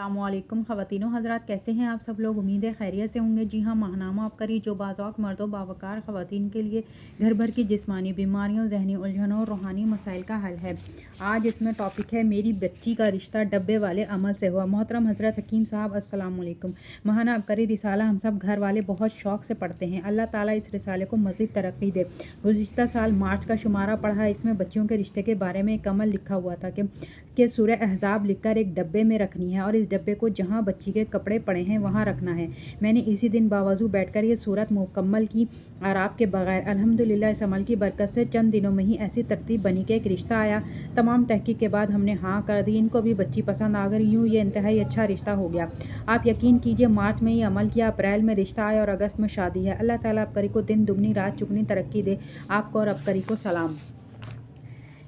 अस्सलाम वालेकुम ख़वातीनो हज़रात, कैसे हैं आप सब लोग। उम्मीद है खैरियत से होंगे। जी हाँ, माहनामा आपकरी जो बाज़ौक़ मर्दों बावकार ख़वातीन के लिए घर भर की जिस्मानी बीमारियों, ज़हनी उलझनों और रूहानी मसाइल का हल है। आज इसमें टॉपिक है मेरी बच्ची का रिश्ता डब्बे वाले अमल से हुआ। मोहतरम हज़रत हकीम साहब अस्सलाम वालेकुम। माहाना आपकरी रिसाला हम सब घर वाले बहुत शौक़ से पढ़ते हैं। अल्लाह ताला इस रिसाले को मज़ीद तरक्की दे। गुज़िश्ता साल मार्च का शुमारा पढ़ा, इसमें बच्चियों के रिश्ते के बारे में एक अमल लिखा हुआ था कि सूरह अहज़ाब लिखकर एक डब्बे में रखनी है और इस डब्बे को जहाँ बच्ची के कपड़े पड़े हैं वहाँ रखना है। मैंने इसी दिन बावज़ू बैठकर ये सूरत मुकम्मल की आराब के बगैर। अल्हम्दुलिल्लाह इस अमल की बरकत से चंद दिनों में ही ऐसी तरतीब बनी कि एक रिश्ता आया। तमाम तहकीक के बाद हमने हाँ कर दी। इनको भी बच्ची पसंद आ गई। यूँ ये इंतहाई अच्छा रिश्ता हो गया। आप यकीन कीजिए, मार्च में ये अमल किया, अप्रैल में रिश्ता आया और अगस्त में शादी है। अल्लाह ताला आपकरी को दिन दुगनी रात चुगनी तरक्की दे। आपको और आपकरी को सलाम।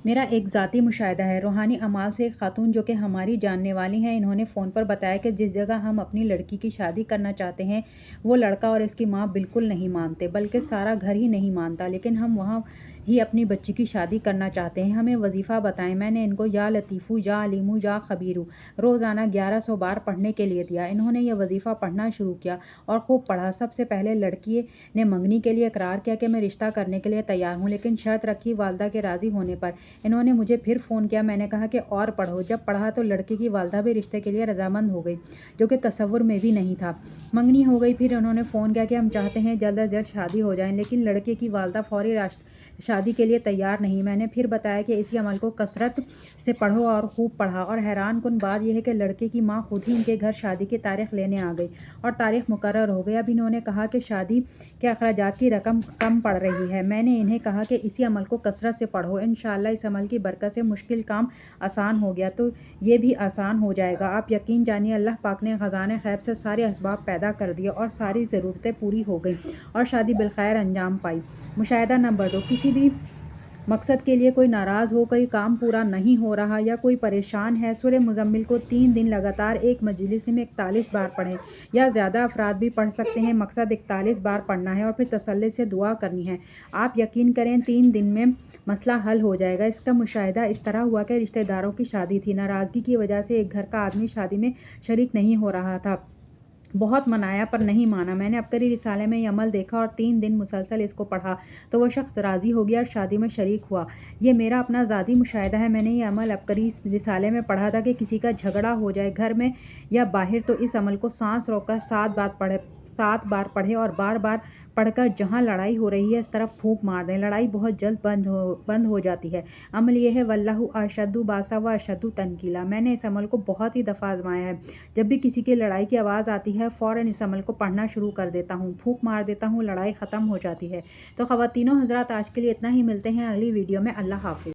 मेरा एक ज़ाती मुशाहिदा है। रूहानी अमाल से एक खातून जो कि हमारी जानने वाली हैं, इन्होंने फ़ोन पर बताया कि जिस जगह हम अपनी लड़की की शादी करना चाहते हैं वो लड़का और इसकी माँ बिल्कुल नहीं मानते, बल्कि सारा घर ही नहीं मानता, लेकिन हम वहाँ ही अपनी बच्ची की शादी करना चाहते हैं। हमें वजीफ़ा बताएं। मैंने इनको या लतीफ़ू या अलीमू या खबीरू रोज़ाना 1100 बार पढ़ने के लिए दिया। इन्होंने यह वजीफ़ा पढ़ना शुरू किया और खूब पढ़ा। सबसे पहले लड़की ने मंगनी के लिए इकरार किया कि मैं रिश्ता करने के लिए तैयार हूँ, लेकिन शर्त रखी वालदा के राज़ी होने पर। इन्होंने मुझे फिर फ़ोन किया। मैंने कहा कि और पढ़ो। जब पढ़ा तो लड़के की वालदा भी रिश्ते के लिए रजामंद हो गई, जो कि तसव्वुर में भी नहीं था। मंगनी हो गई। फिर उन्होंने फ़ोन किया कि हम चाहते हैं जल्द अज जल्द शादी हो जाए, लेकिन लड़के की वालदा फौरी शादी के लिए तैयार नहीं। मैंने फिर बताया कि इसी अमल को कसरत से पढ़ो और खूब पढ़ा। और हैरान कुन बात यह है कि लड़के की माँ खुद ही इनके घर शादी की तारीख लेने आ गई और तारीख मुकर्रर हो गई। अब इन्होंने कहा कि शादी के अखराजात की रकम कम पड़ रही है। मैंने इन्हें कहा कि इसी अमल को कसरत से पढ़ो, इंशाअल्लाह इस अमल की बरकत से मुश्किल काम आसान हो गया तो ये भी आसान हो जाएगा। आप यकीन जानिए, अल्लाह पाक ने ख़ज़ाने ग़ैब से सारे असबाब पैदा कर दिए और सारी ज़रूरतें पूरी हो गई और शादी बिलखैर अंजाम पाई। मुशाहिदा नंबर 2, किसी भी मकसद के लिए कोई नाराज़ हो, कोई काम पूरा नहीं हो रहा या कोई परेशान है, सूरह मुज़म्मिल को 3 दिन लगातार एक मजलिस में 41 बार पढ़ें, या ज़्यादा अफराद भी पढ़ सकते हैं। मकसद 41 बार पढ़ना है और फिर तसल्ली से दुआ करनी है। आप यकीन करें 3 दिन में मसला हल हो जाएगा। इसका मुशाहिदा इस तरह हुआ कि रिश्तेदारों की शादी थी। नाराज़गी की वजह से एक घर का आदमी शादी में शरीक नहीं हो रहा था। बहुत मनाया पर नहीं माना। मैंने आपकरी रिसाले में ये अमल देखा और 3 दिन मुसलसल इसको पढ़ा तो वह शख्स राज़ी हो गया और शादी में शरीक हुआ। ये मेरा अपना ज़ाती मुशाहिदा है। मैंने ये अमल आपकरी रिसाले में पढ़ा था कि किसी का झगड़ा हो जाए घर में या बाहर तो इस अमल को सांस रोककर 7 बार पढ़े और बार बार पढ़कर जहाँ लड़ाई हो रही है इस तरफ फूंक मार दें। लड़ाई बहुत जल्द बंद हो जाती है। अमल यह है, वल्लाहु अशद्दु बासा व अशद्दु तनकीला। मैंने इस अमल को बहुत ही दफ़ा आजमाया है। जब भी किसी की लड़ाई की आवाज़ आती है फ़ौरन इस अमल को पढ़ना शुरू कर देता हूँ, फूंक मार देता हूँ, लड़ाई ख़त्म हो जाती है। तो ख़वातीनो हज़रात, आज के लिए इतना ही। मिलते हैं अगली वीडियो में। अल्लाह हाफ़िज़।